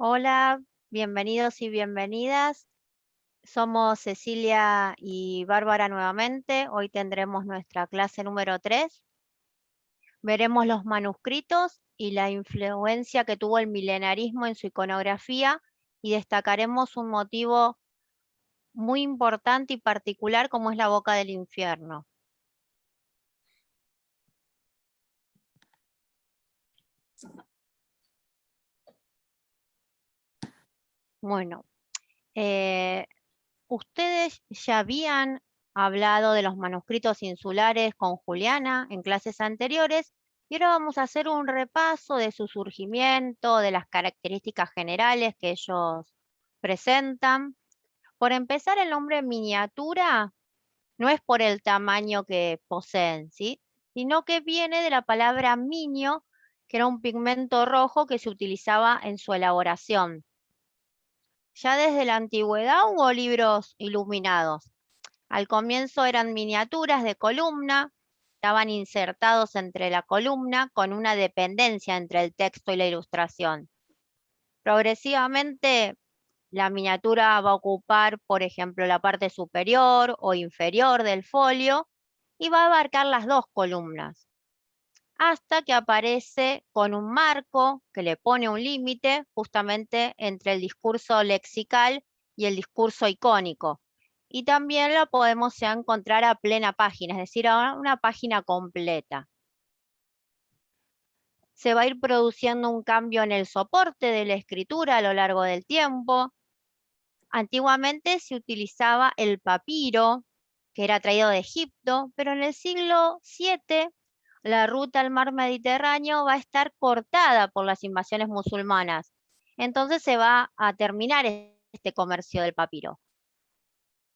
Hola, bienvenidos y bienvenidas. Somos Cecilia y Bárbara nuevamente. Hoy tendremos nuestra clase número 3. Veremos los manuscritos y la influencia que tuvo el milenarismo en su iconografía y destacaremos un motivo muy importante y particular como es la boca del infierno. Bueno, eh, ustedes ya habían hablado de los manuscritos insulares con Juliana en clases anteriores y ahora vamos a hacer un repaso de su surgimiento, de las características generales que ellos presentan. Por empezar, el nombre miniatura no es por el tamaño que poseen, ¿sí? Sino que viene de la palabra minio, que era un pigmento rojo que se utilizaba en su elaboración. Ya desde la antigüedad hubo libros iluminados. Al comienzo eran miniaturas de columna, estaban insertados entre la columna con una dependencia entre el texto y la ilustración. Progresivamente, la miniatura va a ocupar, por ejemplo, la parte superior o inferior del folio y va a abarcar las dos columnas, hasta que aparece con un marco que le pone un límite justamente entre el discurso lexical y el discurso icónico. Y también lo podemos ya encontrar a plena página, es decir, a una página completa. Se va a ir produciendo un cambio en el soporte de la escritura a lo largo del tiempo. Antiguamente se utilizaba el papiro, que era traído de Egipto, pero en el siglo VII la ruta al mar Mediterráneo va a estar cortada por las invasiones musulmanas. Entonces se va a terminar este comercio del papiro.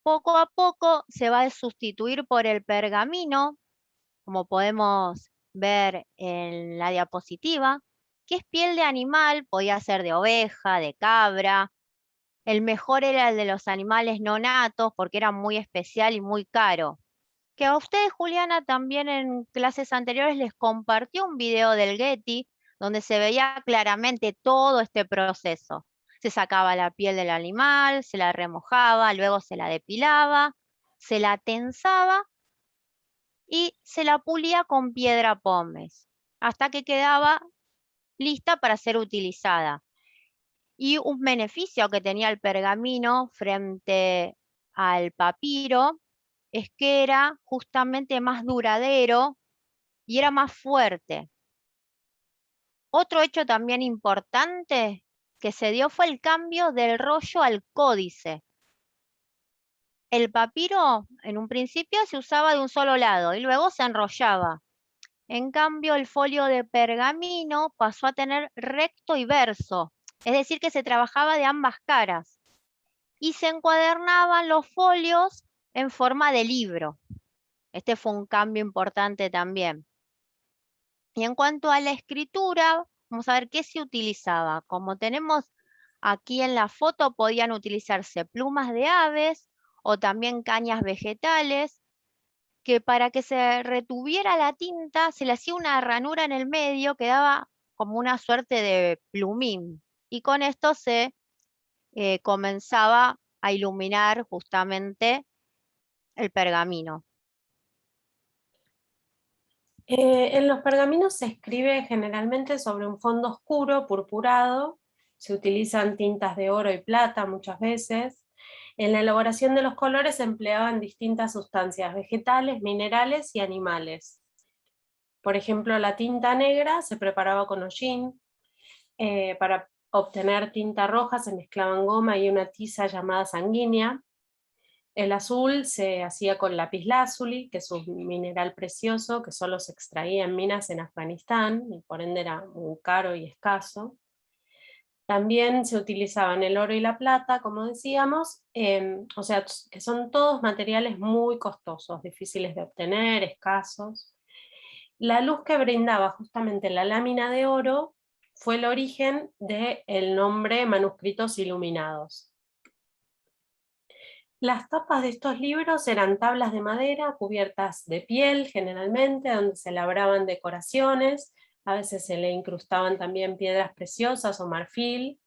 Poco a poco se va a sustituir por el pergamino, como podemos ver en la diapositiva, que es piel de animal, podía ser de oveja, de cabra. El mejor era el de los animales no natos porque era muy especial y muy caro. Que a ustedes, Juliana, también en clases anteriores les compartió un video del Getty donde se veía claramente todo este proceso. Se sacaba la piel del animal, se la remojaba, luego se la depilaba, se la tensaba y se la pulía con piedra pómez hasta que quedaba lista para ser utilizada. Y un beneficio que tenía el pergamino frente al papiro es que era justamente más duradero y era más fuerte. Otro hecho también importante que se dio fue el cambio del rollo al códice. El papiro en un principio se usaba de un solo lado y luego se enrollaba. En cambio, el folio de pergamino pasó a tener recto y verso, es decir, que se trabajaba de ambas caras y se encuadernaban los folios en forma de libro. Este fue un cambio importante también. Y en cuanto a la escritura, vamos a ver qué se utilizaba. Como tenemos aquí en la foto, podían utilizarse plumas de aves o también cañas vegetales, que para que se retuviera la tinta se le hacía una ranura en el medio que daba como una suerte de plumín. Y con esto se comenzaba a iluminar justamente el pergamino. En los pergaminos se escribe generalmente sobre un fondo oscuro, purpurado. Se utilizan tintas de oro y plata muchas veces. En la elaboración de los colores se empleaban distintas sustancias vegetales, minerales y animales. Por ejemplo, la tinta negra se preparaba con hollín. Para obtener tinta roja se mezclaban goma y una tiza llamada sanguínea. El azul se hacía con lapislázuli, que es un mineral precioso que solo se extraía en minas en Afganistán y por ende era muy caro y escaso. También se utilizaban el oro y la plata, como decíamos, o sea, que son todos materiales muy costosos, difíciles de obtener, escasos. La luz que brindaba justamente la lámina de oro fue el origen del nombre manuscritos iluminados. Las tapas de estos libros eran tablas de madera cubiertas de piel generalmente, donde se labraban decoraciones, a veces se le incrustaban también piedras preciosas o marfil.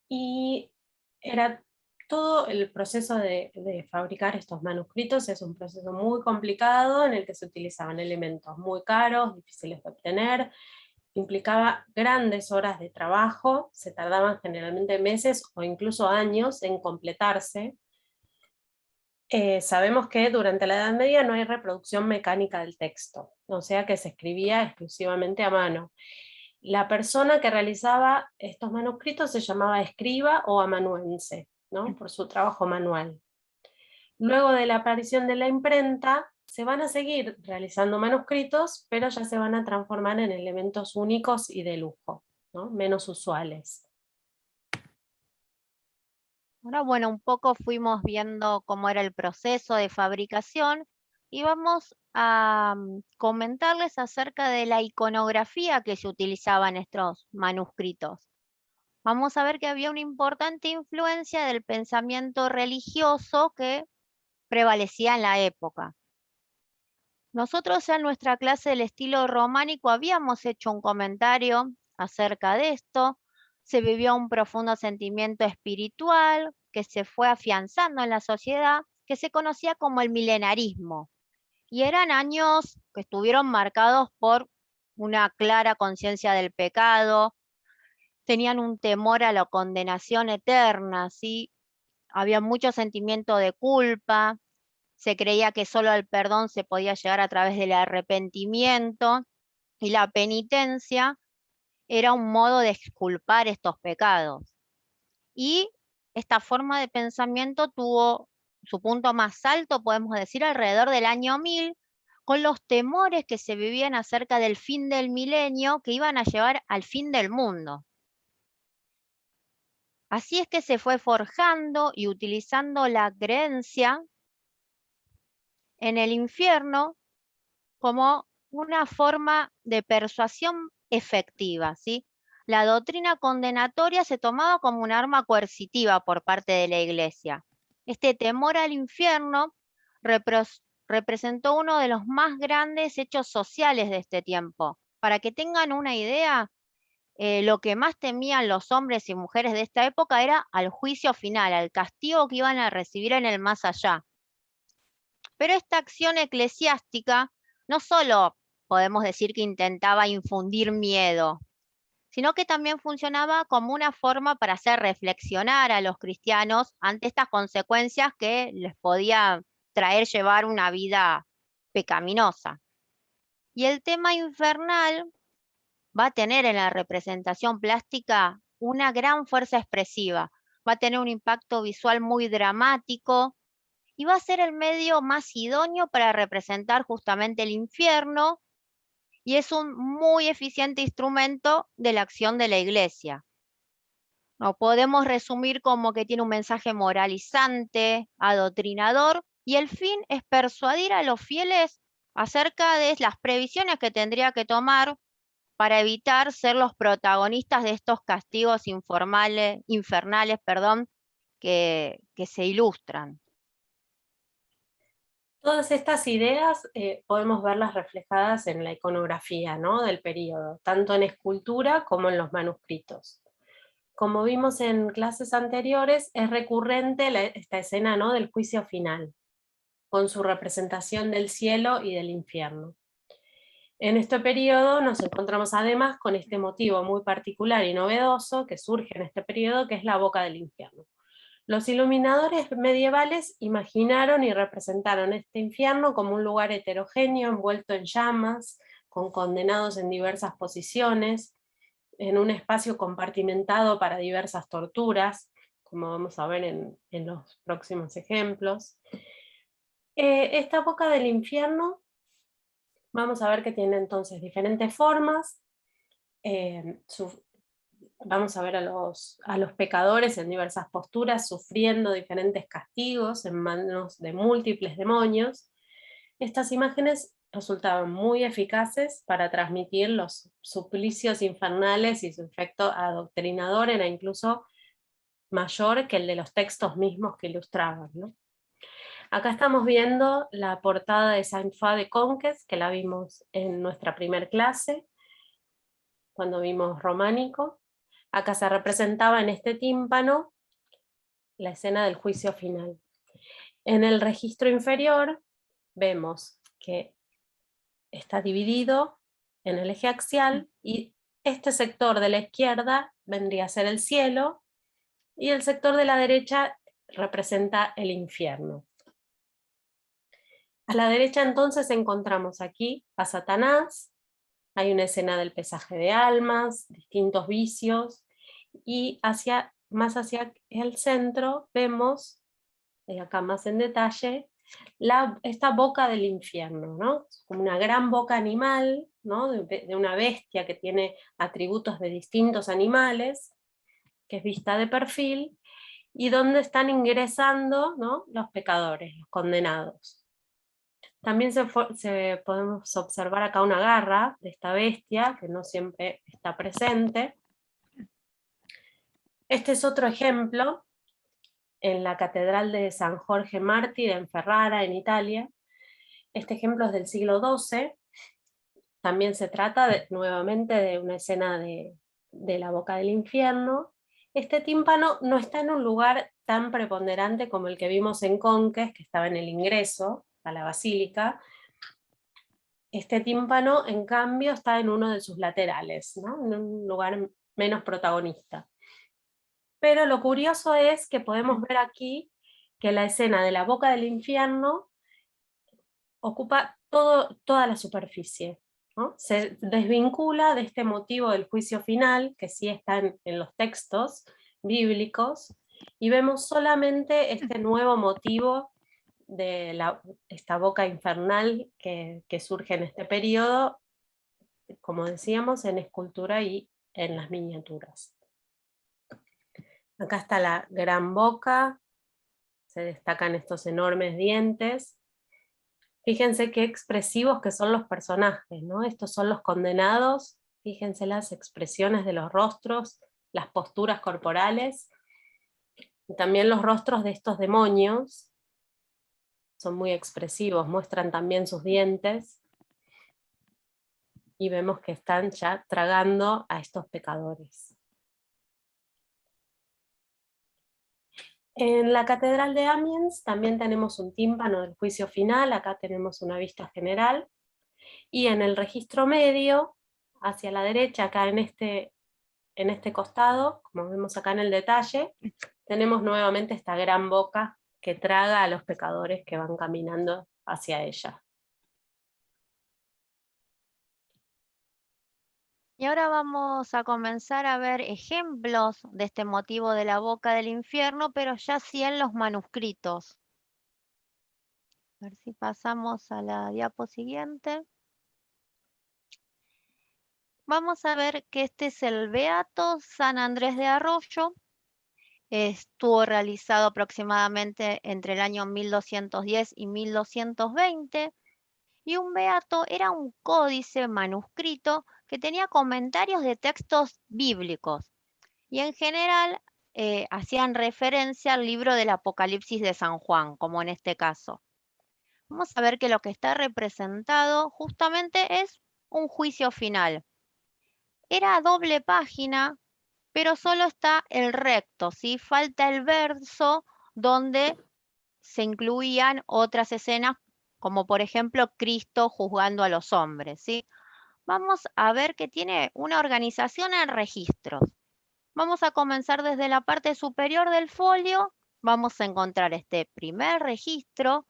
Y era todo el proceso de fabricar estos manuscritos es un proceso muy complicado en el que se utilizaban elementos muy caros, difíciles de obtener, implicaba grandes horas de trabajo, se tardaban generalmente meses o incluso años en completarse. Sabemos que durante la Edad Media no hay reproducción mecánica del texto, o sea que se escribía exclusivamente a mano. La persona que realizaba estos manuscritos se llamaba escriba o amanuense, ¿no? Por su trabajo manual. Luego de la aparición de la imprenta, se van a seguir realizando manuscritos, pero ya se van a transformar en elementos únicos y de lujo, ¿no? Menos usuales. Ahora, bueno, un poco fuimos viendo cómo era el proceso de fabricación y vamos a comentarles acerca de la iconografía que se utilizaba en estos manuscritos. Vamos a ver que había una importante influencia del pensamiento religioso que prevalecía en la época. Nosotros en nuestra clase del estilo románico habíamos hecho un comentario acerca de esto. Se vivió un profundo sentimiento espiritual que se fue afianzando en la sociedad, que se conocía como el milenarismo. Y eran años que estuvieron marcados por una clara conciencia del pecado, tenían un temor a la condenación eterna, ¿sí? Había mucho sentimiento de culpa, se creía que solo el perdón se podía llegar a través del arrepentimiento y la penitencia era un modo de exculpar estos pecados. Y esta forma de pensamiento tuvo su punto más alto, podemos decir, alrededor del año 1000, con los temores que se vivían acerca del fin del milenio que iban a llevar al fin del mundo. Así es que se fue forjando y utilizando la creencia en el infierno como una forma de persuasión efectiva, ¿sí? La doctrina condenatoria se tomaba como un arma coercitiva por parte de la Iglesia. Este temor al infierno representó uno de los más grandes hechos sociales de este tiempo. Para que tengan una idea, lo que más temían los hombres y mujeres de esta época era al juicio final, al castigo que iban a recibir en el más allá. Pero esta acción eclesiástica no solo podemos decir que intentaba infundir miedo, sino que también funcionaba como una forma para hacer reflexionar a los cristianos ante estas consecuencias que les podía traer llevar una vida pecaminosa. Y el tema infernal va a tener en la representación plástica una gran fuerza expresiva, va a tener un impacto visual muy dramático y va a ser el medio más idóneo para representar justamente el infierno y es un muy eficiente instrumento de la acción de la Iglesia. Lo podemos resumir como que tiene un mensaje moralizante, adoctrinador, y el fin es persuadir a los fieles acerca de las previsiones que tendría que tomar para evitar ser los protagonistas de estos castigos infernales, que se ilustran. Todas estas ideas podemos verlas reflejadas en la iconografía, ¿no? Del periodo, tanto en escultura como en los manuscritos. Como vimos en clases anteriores, es recurrente esta escena, ¿no? Del juicio final, con su representación del cielo y del infierno. En este periodo nos encontramos además con este motivo muy particular y novedoso que surge en este periodo, que es la boca del infierno. Los iluminadores medievales imaginaron y representaron este infierno como un lugar heterogéneo, envuelto en llamas, con condenados en diversas posiciones, en un espacio compartimentado para diversas torturas, como vamos a ver en los próximos ejemplos. Esta boca del infierno, vamos a ver que tiene entonces diferentes formas. Vamos a ver a los pecadores en diversas posturas, sufriendo diferentes castigos en manos de múltiples demonios. Estas imágenes resultaban muy eficaces para transmitir los suplicios infernales y su efecto adoctrinador era incluso mayor que el de los textos mismos que ilustraban, ¿no? Acá estamos viendo la portada de Saint-Foy de Conques, que la vimos en nuestra primer clase, cuando vimos románico. Acá se representaba en este tímpano la escena del juicio final. En el registro inferior vemos que está dividido en el eje axial y este sector de la izquierda vendría a ser el cielo y el sector de la derecha representa el infierno. A la derecha entonces encontramos aquí a Satanás, hay una escena del pesaje de almas, distintos vicios, y más hacia el centro vemos, acá más en detalle, esta boca del infierno, ¿no? Como una gran boca animal, ¿no? de una bestia que tiene atributos de distintos animales, que es vista de perfil, y donde están ingresando, ¿no? Los pecadores, los condenados. También podemos observar acá una garra de esta bestia, que no siempre está presente. Este es otro ejemplo en la Catedral de San Jorge Mártir en Ferrara, en Italia. Este ejemplo es del siglo XII. También se trata nuevamente de una escena de la boca del infierno. Este tímpano no está en un lugar tan preponderante como el que vimos en Conques, que estaba en el ingreso a la basílica. Este tímpano, en cambio, está en uno de sus laterales, ¿no? En un lugar menos protagonista. Pero lo curioso es que podemos ver aquí que la escena de la boca del infierno ocupa toda la superficie, ¿no? Se desvincula de este motivo del juicio final, que sí está en los textos bíblicos, y vemos solamente este nuevo motivo de esta boca infernal que surge en este periodo, como decíamos, en escultura y en las miniaturas. Acá está la gran boca, se destacan estos enormes dientes. Fíjense qué expresivos que son los personajes, ¿no? Estos son los condenados, fíjense las expresiones de los rostros, las posturas corporales, y también los rostros de estos demonios, son muy expresivos, muestran también sus dientes, y vemos que están ya tragando a estos pecadores. En la Catedral de Amiens también tenemos un tímpano del juicio final, acá tenemos una vista general, y en el registro medio, hacia la derecha, acá en este costado, como vemos acá en el detalle, tenemos nuevamente esta gran boca que traga a los pecadores que van caminando hacia ella. Y ahora vamos a comenzar a ver ejemplos de este motivo de la boca del infierno, pero ya sí en los manuscritos. A ver si pasamos a la diapo siguiente. Vamos a ver que este es el Beato San Andrés de Arroyo. Estuvo realizado aproximadamente entre el año 1210 y 1220. Y un beato era un códice manuscrito que tenía comentarios de textos bíblicos. Y en general hacían referencia al libro del Apocalipsis de San Juan, como en este caso. Vamos a ver que lo que está representado justamente es un juicio final. Era a doble página, pero solo está el recto, ¿sí? Falta el verso donde se incluían otras escenas, como por ejemplo Cristo juzgando a los hombres, ¿sí? Vamos a ver que tiene una organización en registros. Vamos a comenzar desde la parte superior del folio. Vamos a encontrar este primer registro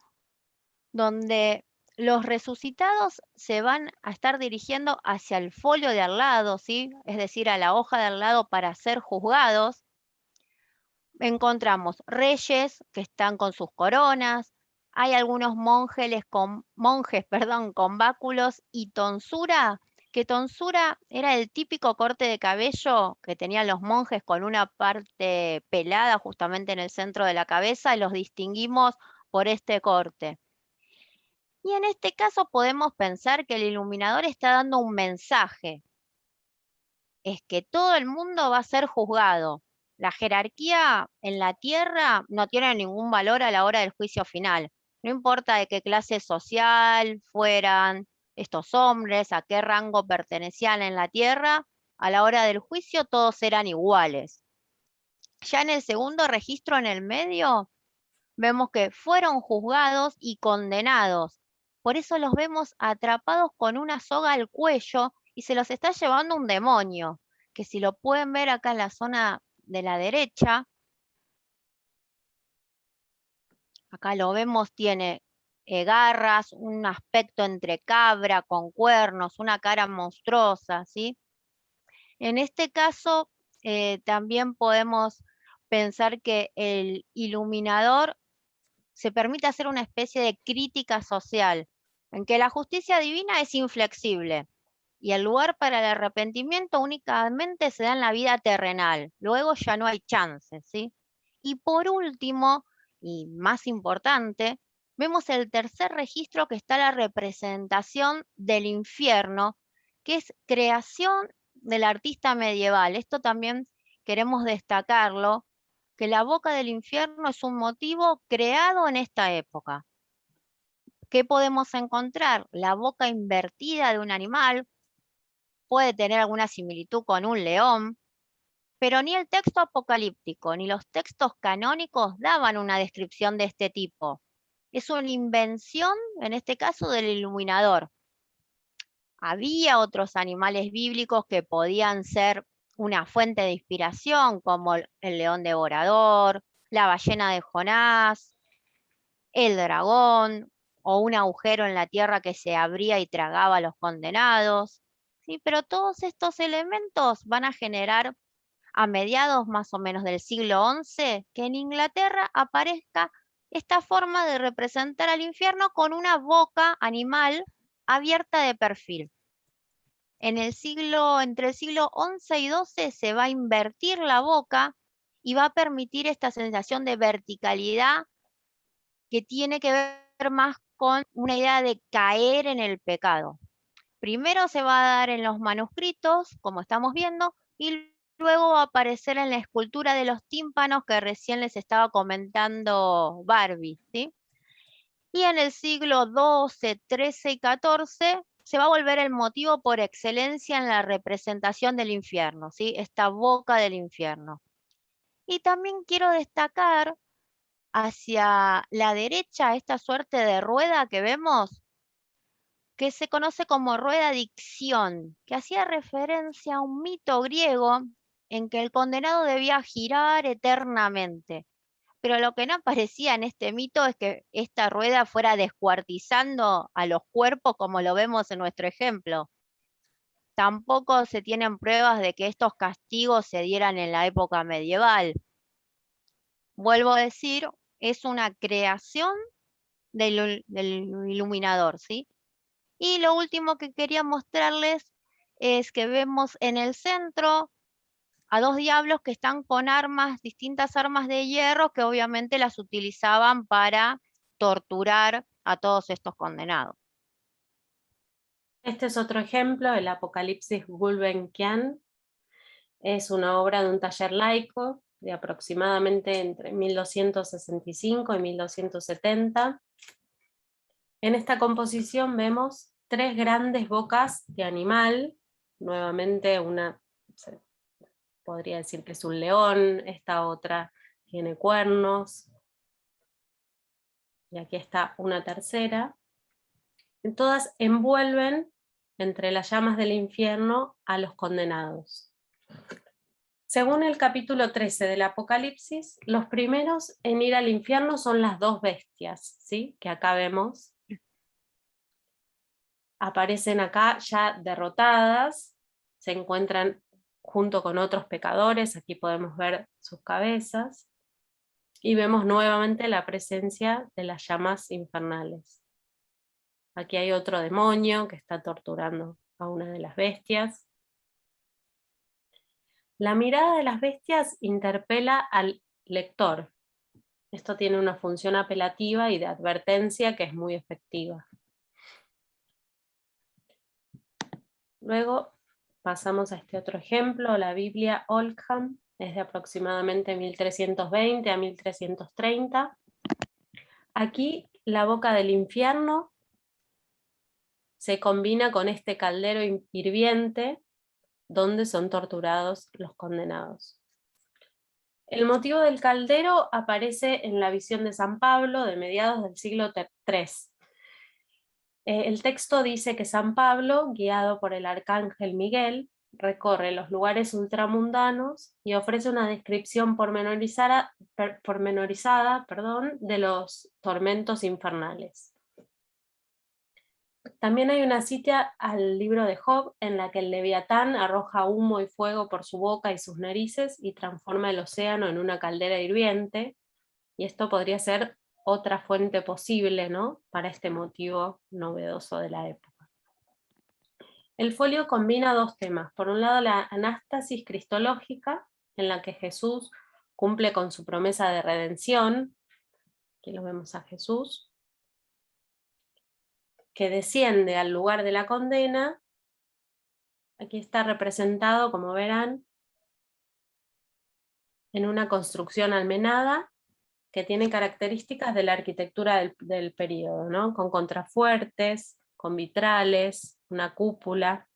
donde los resucitados se van a estar dirigiendo hacia el folio de al lado, ¿sí? Es decir, a la hoja de al lado para ser juzgados. Encontramos reyes que están con sus coronas, hay algunos monjes con báculos y tonsura, que tonsura era el típico corte de cabello que tenían los monjes con una parte pelada justamente en el centro de la cabeza, y los distinguimos por este corte. Y en este caso podemos pensar que el iluminador está dando un mensaje, es que todo el mundo va a ser juzgado. La jerarquía en la tierra no tiene ningún valor a la hora del juicio final. No importa de qué clase social fueran estos hombres, a qué rango pertenecían en la tierra, a la hora del juicio todos eran iguales. Ya en el segundo registro en el medio, vemos que fueron juzgados y condenados. Por eso los vemos atrapados con una soga al cuello y se los está llevando un demonio, que si lo pueden ver acá en la zona de la derecha, acá lo vemos, tiene garras, un aspecto entre cabra, con cuernos, una cara monstruosa, ¿sí? En este caso, también podemos pensar que el iluminador se permite hacer una especie de crítica social, en que la justicia divina es inflexible y el lugar para el arrepentimiento únicamente se da en la vida terrenal, luego ya no hay chances, ¿sí? Y por último, y más importante, vemos el tercer registro que está la representación del infierno, que es creación del artista medieval. Esto también queremos destacarlo, que la boca del infierno es un motivo creado en esta época. ¿Qué podemos encontrar? La boca invertida de un animal, puede tener alguna similitud con un león, pero ni el texto apocalíptico ni los textos canónicos daban una descripción de este tipo. Es una invención, en este caso, del iluminador. Había otros animales bíblicos que podían ser una fuente de inspiración, como el león devorador, la ballena de Jonás, el dragón, o un agujero en la tierra que se abría y tragaba a los condenados. Sí, pero todos estos elementos van a generar a mediados más o menos del siglo XI que en Inglaterra aparezca esta forma de representar al infierno con una boca animal abierta de perfil. Entre el siglo XI y XII se va a invertir la boca y va a permitir esta sensación de verticalidad que tiene que ver más con una idea de caer en el pecado. Primero se va a dar en los manuscritos, como estamos viendo, y luego va a aparecer en la escultura de los tímpanos que recién les estaba comentando Barbie, ¿sí? Y en el siglo XII, XIII y XIV se va a volver el motivo por excelencia en la representación del infierno, ¿sí? Esta boca del infierno. Y también quiero destacar hacia la derecha esta suerte de rueda que vemos, que se conoce como rueda de Ixión, que hacía referencia a un mito griego en que el condenado debía girar eternamente. Pero lo que no aparecía en este mito es que esta rueda fuera descuartizando a los cuerpos como lo vemos en nuestro ejemplo. Tampoco se tienen pruebas de que estos castigos se dieran en la época medieval. Vuelvo a decir, es una creación del iluminador, ¿sí? Y lo último que quería mostrarles es que vemos en el centro a dos diablos que están con armas, distintas armas de hierro, que obviamente las utilizaban para torturar a todos estos condenados. Este es otro ejemplo, el Apocalipsis Gulbenkian. Es una obra de un taller laico de aproximadamente entre 1265 y 1270. En esta composición vemos tres grandes bocas de animal, nuevamente una, se podría decir que es un león, esta otra tiene cuernos, y aquí está una tercera. Todas envuelven entre las llamas del infierno a los condenados. Según el capítulo 13 del Apocalipsis, los primeros en ir al infierno son las dos bestias, ¿sí? Que acá vemos. Aparecen acá ya derrotadas, se encuentran junto con otros pecadores, aquí podemos ver sus cabezas, y vemos nuevamente la presencia de las llamas infernales. Aquí hay otro demonio que está torturando a una de las bestias. La mirada de las bestias interpela al lector. Esto tiene una función apelativa y de advertencia que es muy efectiva. Luego pasamos a este otro ejemplo, la Biblia Oldham, es de aproximadamente 1320 a 1330. Aquí la boca del infierno se combina con este caldero hirviente donde son torturados los condenados. El motivo del caldero aparece en la visión de San Pablo de mediados del siglo III. El texto dice que San Pablo, guiado por el arcángel Miguel, recorre los lugares ultramundanos y ofrece una descripción pormenorizada, de los tormentos infernales. También hay una cita al libro de Job en la que el Leviatán arroja humo y fuego por su boca y sus narices y transforma el océano en una caldera hirviente, y esto podría ser otra fuente posible, ¿no?, para este motivo novedoso de la época. El folio combina dos temas. Por un lado, la anástasis cristológica, en la que Jesús cumple con su promesa de redención. Aquí lo vemos a Jesús, que desciende al lugar de la condena. Aquí está representado, como verán, en una construcción almenada que tiene características de la arquitectura del período, ¿no?, con contrafuertes, con vitrales, una cúpula.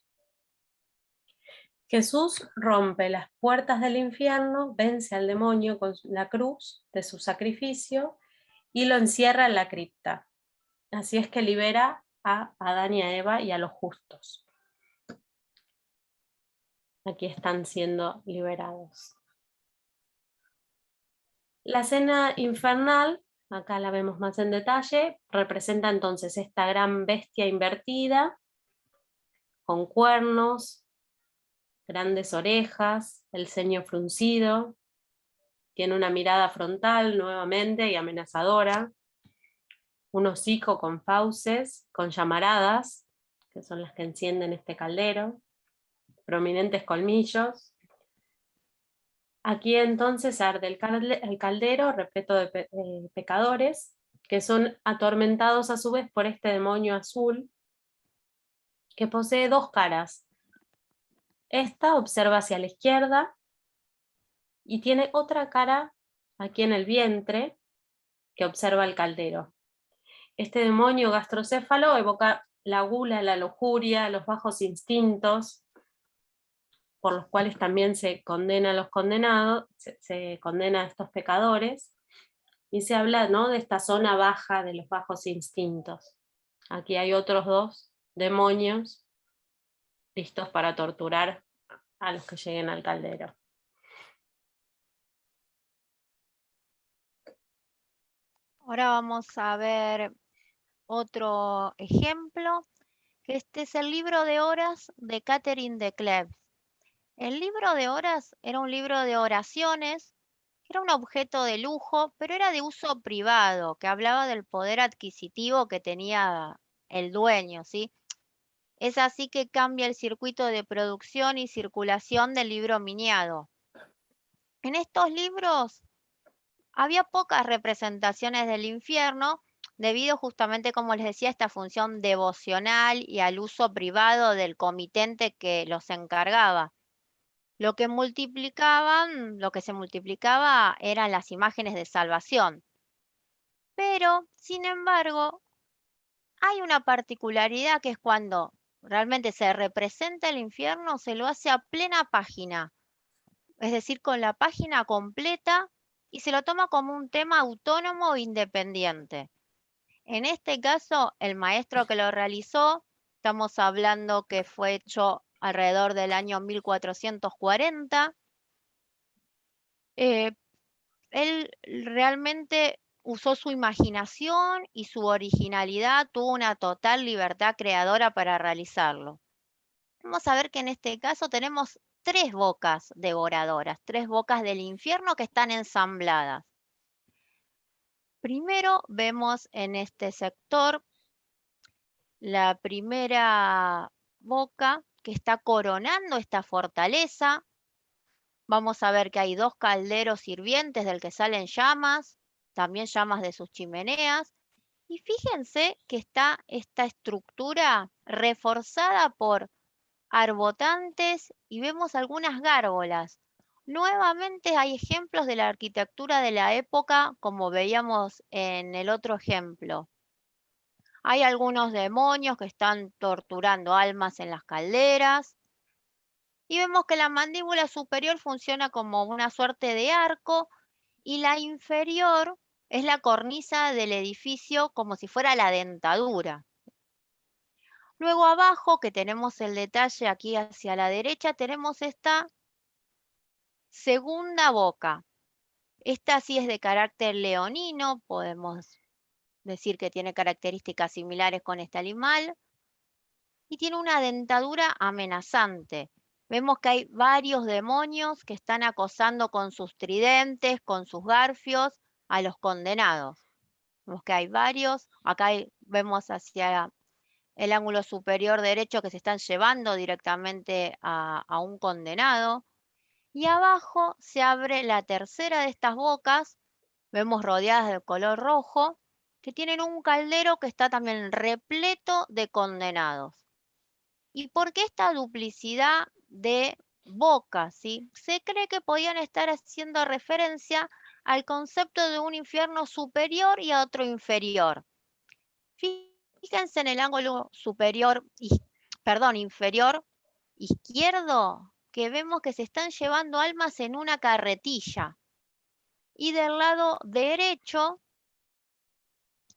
Jesús rompe las puertas del infierno, vence al demonio con la cruz de su sacrificio y lo encierra en la cripta. Así es que libera a Adán y a Eva y a los justos. Aquí están siendo liberados. La escena infernal, acá la vemos más en detalle, representa entonces esta gran bestia invertida, con cuernos, grandes orejas, el ceño fruncido, tiene una mirada frontal nuevamente y amenazadora, un hocico con fauces, con llamaradas, que son las que encienden este caldero, prominentes colmillos. Aquí entonces arde el caldero repleto de pecadores, que son atormentados a su vez por este demonio azul, que posee dos caras. Esta observa hacia la izquierda, y tiene otra cara aquí en el vientre, que observa el caldero. Este demonio gastrocéfalo evoca la gula, la lujuria, los bajos instintos, por los cuales también se condena a los condenados, se condena a estos pecadores, y se habla, ¿no?, de esta zona baja de los bajos instintos. Aquí hay otros dos demonios listos para torturar a los que lleguen al caldero. Ahora vamos a ver otro ejemplo, que este es el libro de horas de Catherine de Cleves. El libro de horas era un libro de oraciones, era un objeto de lujo, pero era de uso privado, que hablaba del poder adquisitivo que tenía el dueño, ¿sí? Es así que cambia el circuito de producción y circulación del libro miniado. En estos libros había pocas representaciones del infierno, debido justamente, como les decía, a esta función devocional y al uso privado del comitente que los encargaba. Lo que se multiplicaba eran las imágenes de salvación. Pero, sin embargo, hay una particularidad, que es cuando realmente se representa el infierno, se lo hace a plena página, es decir, con la página completa, y se lo toma como un tema autónomo e independiente. En este caso, el maestro que lo realizó, estamos hablando que fue hecho alrededor del año 1440, él realmente usó su imaginación y su originalidad, tuvo una total libertad creadora para realizarlo. Vamos a ver que en este caso tenemos tres bocas devoradoras, tres bocas del infierno que están ensambladas. Primero vemos en este sector la primera boca que está coronando esta fortaleza. Vamos a ver que hay dos calderos hirvientes del que salen llamas, también llamas de sus chimeneas. Y fíjense que está esta estructura reforzada por arbotantes y vemos algunas gárgolas. Nuevamente hay ejemplos de la arquitectura de la época, como veíamos en el otro ejemplo. Hay algunos demonios que están torturando almas en las calderas. Y vemos que la mandíbula superior funciona como una suerte de arco y la inferior es la cornisa del edificio como si fuera la dentadura. Luego abajo, que tenemos el detalle aquí hacia la derecha, tenemos esta segunda boca. Esta sí es de carácter leonino, podemos decir que tiene características similares con este animal, y tiene una dentadura amenazante. Vemos que hay varios demonios que están acosando con sus tridentes, con sus garfios, a los condenados. Vemos que hay varios, acá vemos hacia el ángulo superior derecho que se están llevando directamente a un condenado. Y abajo se abre la tercera de estas bocas, vemos rodeadas de color rojo, que tienen un caldero que está también repleto de condenados. ¿Y por qué esta duplicidad de bocas? ¿Sí? Se cree que podían estar haciendo referencia al concepto de un infierno superior y a otro inferior. Fíjense en el ángulo superior, inferior izquierdo, que vemos que se están llevando almas en una carretilla. Y del lado derecho,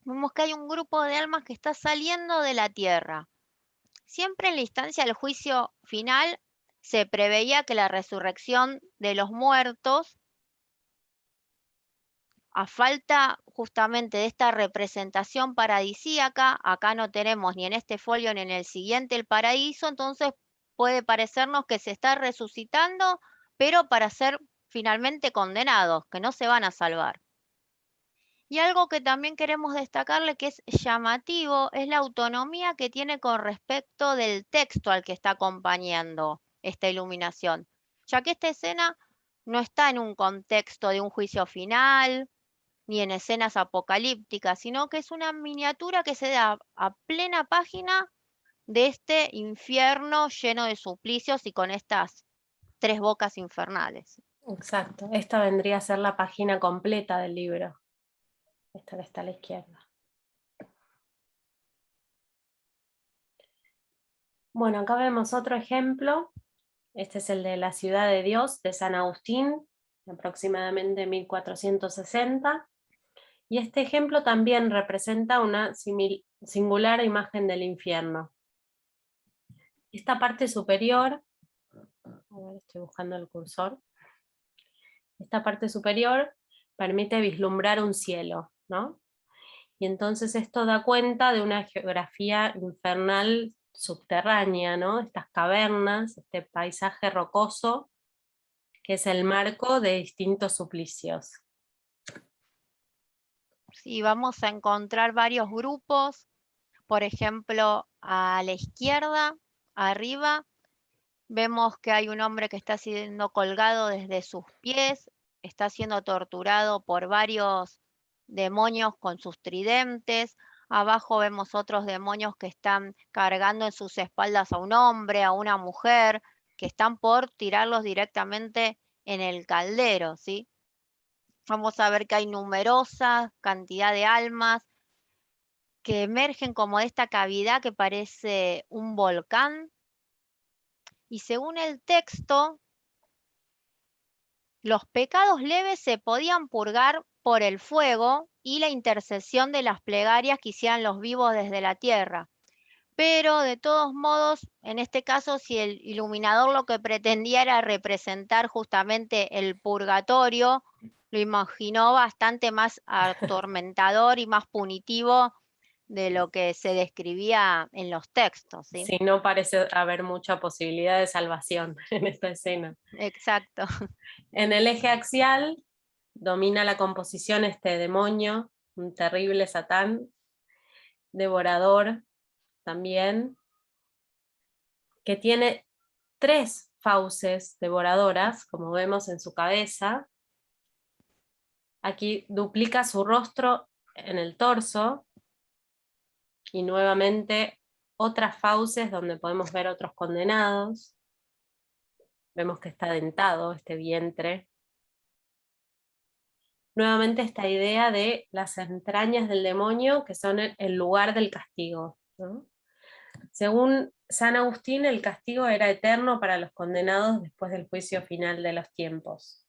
vemos que hay un grupo de almas que está saliendo de la tierra. Siempre en la instancia del juicio final se preveía que la resurrección de los muertos, a falta justamente de esta representación paradisíaca, acá no tenemos ni en este folio ni en el siguiente el paraíso, entonces puede parecernos que se está resucitando, pero para ser finalmente condenados, que no se van a salvar. Y algo que también queremos destacarle que es llamativo es la autonomía que tiene con respecto del texto al que está acompañando esta iluminación, ya que esta escena no está en un contexto de un juicio final, ni en escenas apocalípticas, sino que es una miniatura que se da a plena página de este infierno lleno de suplicios y con estas tres bocas infernales. Exacto, esta vendría a ser la página completa del libro, esta que está a la izquierda. Bueno, acá vemos otro ejemplo. Este es el de La ciudad de Dios, de San Agustín, aproximadamente 1460. Y este ejemplo también representa una singular imagen del infierno. Esta parte superior, a ver, estoy buscando el cursor. Esta parte superior permite vislumbrar un cielo, ¿no? Y entonces esto da cuenta de una geografía infernal subterránea, ¿no? Estas cavernas, este paisaje rocoso, que es el marco de distintos suplicios. Sí, vamos a encontrar varios grupos, por ejemplo, a la izquierda, arriba, vemos que hay un hombre que está siendo colgado desde sus pies, está siendo torturado por varios demonios con sus tridentes. Abajo vemos otros demonios que están cargando en sus espaldas a un hombre, a una mujer, que están por tirarlos directamente en el caldero, ¿sí? Vamos a ver que hay numerosa cantidad de almas que emergen como de esta cavidad que parece un volcán. Y según el texto, los pecados leves se podían purgar por el fuego y la intercesión de las plegarias que hicieran los vivos desde la tierra. Pero de todos modos, en este caso, si el iluminador lo que pretendía era representar justamente el purgatorio, lo imaginó bastante más atormentador y más punitivo de lo que se describía en los textos, ¿sí? Sí, no parece haber mucha posibilidad de salvación en esta escena. Exacto. En el eje axial domina la composición este demonio, un terrible Satán, devorador también, que tiene 3 fauces devoradoras, como vemos en su cabeza. Aquí duplica su rostro en el torso, y nuevamente otras fauces donde podemos ver otros condenados. Vemos que está dentado este vientre. Nuevamente esta idea de las entrañas del demonio, que son el lugar del castigo, ¿no? Según San Agustín, el castigo era eterno para los condenados después del juicio final de los tiempos.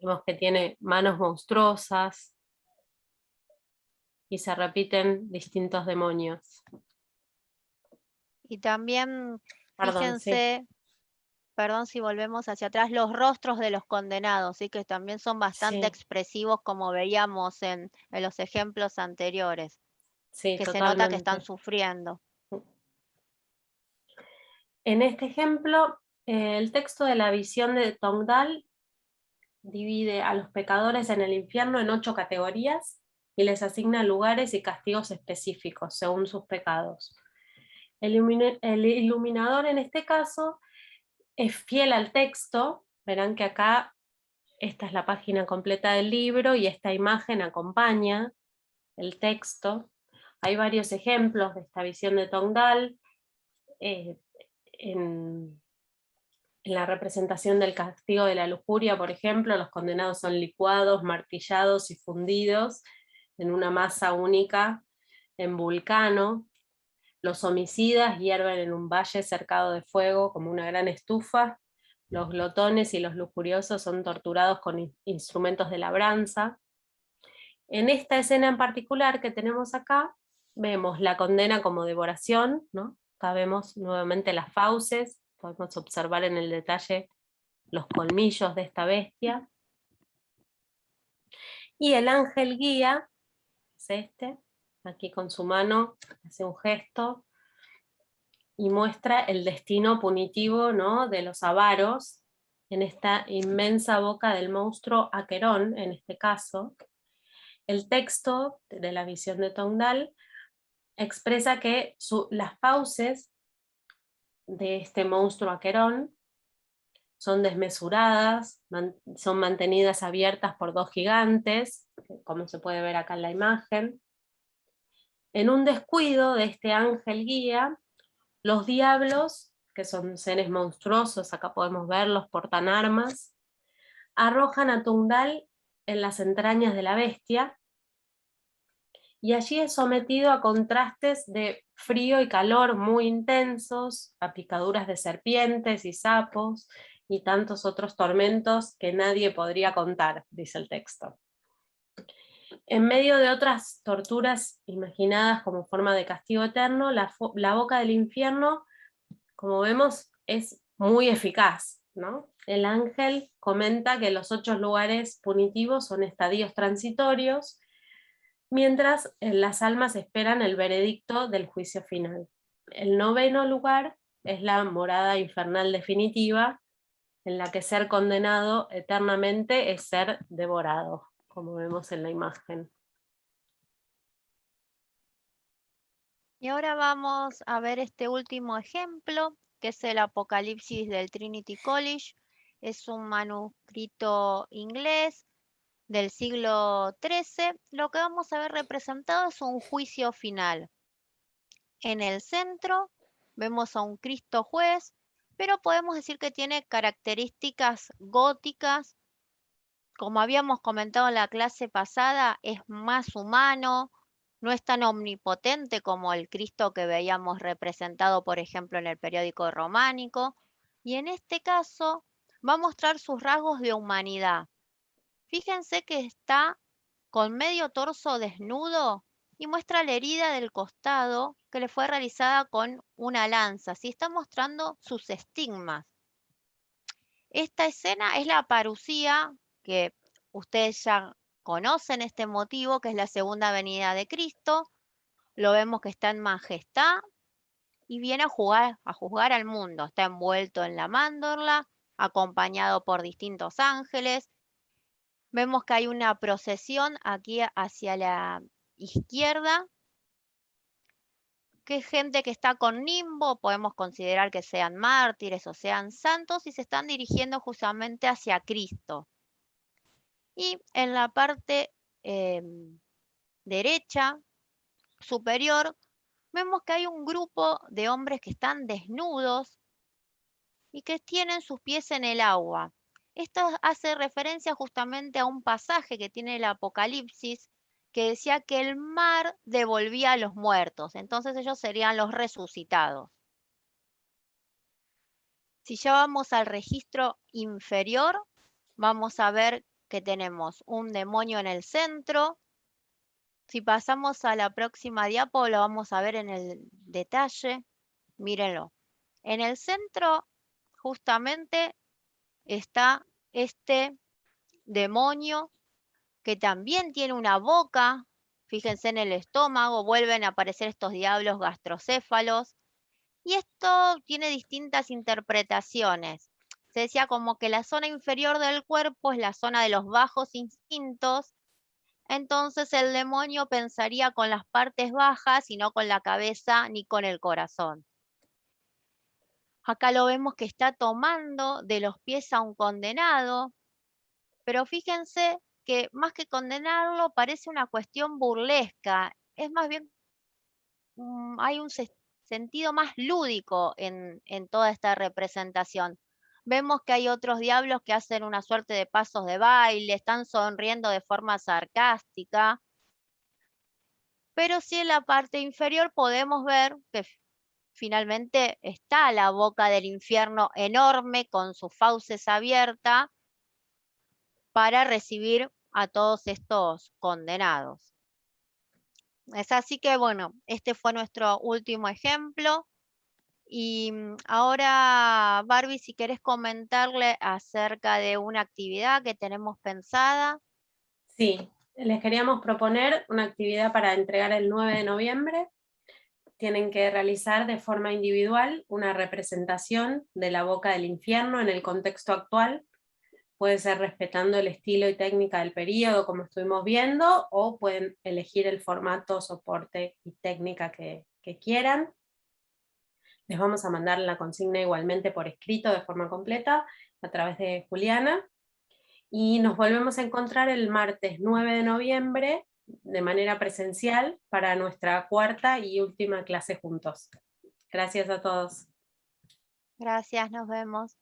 Vemos que tiene manos monstruosas y se repiten distintos demonios. Y también, Perdón, sí. fíjense, perdón si volvemos hacia atrás, los rostros de los condenados, ¿sí? Que también son bastante Sí, expresivos, como veíamos en los ejemplos anteriores, sí, que se nota que están totalmente. sufriendo. En este ejemplo, el texto de la visión de Tongdal divide a los pecadores en el infierno en 8 categorías y les asigna lugares y castigos específicos según sus pecados. El iluminador en este caso es fiel al texto. Verán que acá esta es la página completa del libro y esta imagen acompaña el texto. Hay varios ejemplos de esta visión de Tongdal en la representación del castigo de la lujuria, por ejemplo, los condenados son licuados, martillados y fundidos en una masa única en Vulcano. Los homicidas hierven en un valle cercado de fuego como una gran estufa. Los glotones y los lujuriosos son torturados con instrumentos de labranza. En esta escena en particular que tenemos acá, vemos la condena como devoración, ¿no? Acá vemos nuevamente las fauces, podemos observar en el detalle los colmillos de esta bestia. Y el ángel guía, es este, aquí con su mano hace un gesto y muestra el destino punitivo, ¿no?, de los avaros en esta inmensa boca del monstruo Aquerón, en este caso. El texto de la visión de Tongdal expresa que las fauces de este monstruo Aquerón son desmesuradas, son mantenidas abiertas por 2 gigantes, como se puede ver acá en la imagen. En un descuido de este ángel guía, los diablos, que son seres monstruosos, acá podemos verlos, portan armas, arrojan a Tongdal en las entrañas de la bestia, y allí es sometido a contrastes de frío y calor muy intensos, a picaduras de serpientes y sapos, y tantos otros tormentos que nadie podría contar, dice el texto. En medio de otras torturas imaginadas como forma de castigo eterno, la boca del infierno, como vemos, es muy eficaz, ¿no? El ángel comenta que los 8 lugares punitivos son estadios transitorios, mientras las almas esperan el veredicto del juicio final. El 9º lugar es la morada infernal definitiva, en la que ser condenado eternamente es ser devorado, como vemos en la imagen. Y ahora vamos a ver este último ejemplo, que es el Apocalipsis del Trinity College. Es un manuscrito inglés del siglo XIII. Lo que vamos a ver representado es un juicio final. En el centro vemos a un Cristo juez, pero podemos decir que tiene características góticas. Como habíamos comentado en la clase pasada, es más humano, no es tan omnipotente como el Cristo que veíamos representado, por ejemplo, en el periódico románico, y en este caso va a mostrar sus rasgos de humanidad. Fíjense que está con medio torso desnudo y muestra la herida del costado que le fue realizada con una lanza, así está mostrando sus estigmas. Esta escena es la parucía, que ustedes ya conocen este motivo, que es la segunda venida de Cristo. Lo vemos que está en majestad y viene a juzgar al mundo. Está envuelto en la mandorla, acompañado por distintos ángeles. Vemos que hay una procesión aquí hacia la izquierda, que es gente que está con nimbo, podemos considerar que sean mártires o sean santos, y se están dirigiendo justamente hacia Cristo. Y en la parte derecha superior vemos que hay un grupo de hombres que están desnudos y que tienen sus pies en el agua. Esto hace referencia justamente a un pasaje que tiene el Apocalipsis, que decía que el mar devolvía a los muertos, entonces ellos serían los resucitados. Si ya vamos al registro inferior, vamos a ver que tenemos un demonio en el centro. Si pasamos a la próxima diapo, lo vamos a ver en el detalle. Mírenlo. En el centro, justamente, está este demonio que también tiene una boca. Fíjense en el estómago, vuelven a aparecer estos diablos gastrocéfalos. Y esto tiene distintas interpretaciones. Se decía como que la zona inferior del cuerpo es la zona de los bajos instintos, entonces el demonio pensaría con las partes bajas y no con la cabeza ni con el corazón. Acá lo vemos que está tomando de los pies a un condenado, pero fíjense que más que condenarlo parece una cuestión burlesca, es más bien hay un sentido más lúdico en toda esta representación. Vemos que hay otros diablos que hacen una suerte de pasos de baile, están sonriendo de forma sarcástica, pero sí en la parte inferior podemos ver que finalmente está la boca del infierno enorme con sus fauces abiertas para recibir a todos estos condenados. Es así que bueno, este fue nuestro último ejemplo. Y ahora, Barbie, si querés comentarle acerca de una actividad que tenemos pensada. Sí, les queríamos proponer una actividad para entregar el 9 de noviembre. Tienen que realizar de forma individual una representación de la boca del infierno en el contexto actual. Puede ser respetando el estilo y técnica del periodo, como estuvimos viendo, o pueden elegir el formato, soporte y técnica que quieran. Les vamos a mandar la consigna igualmente por escrito de forma completa a través de Juliana. Y nos volvemos a encontrar el martes 9 de noviembre de manera presencial para nuestra cuarta y última clase juntos. Gracias a todos. Gracias, nos vemos.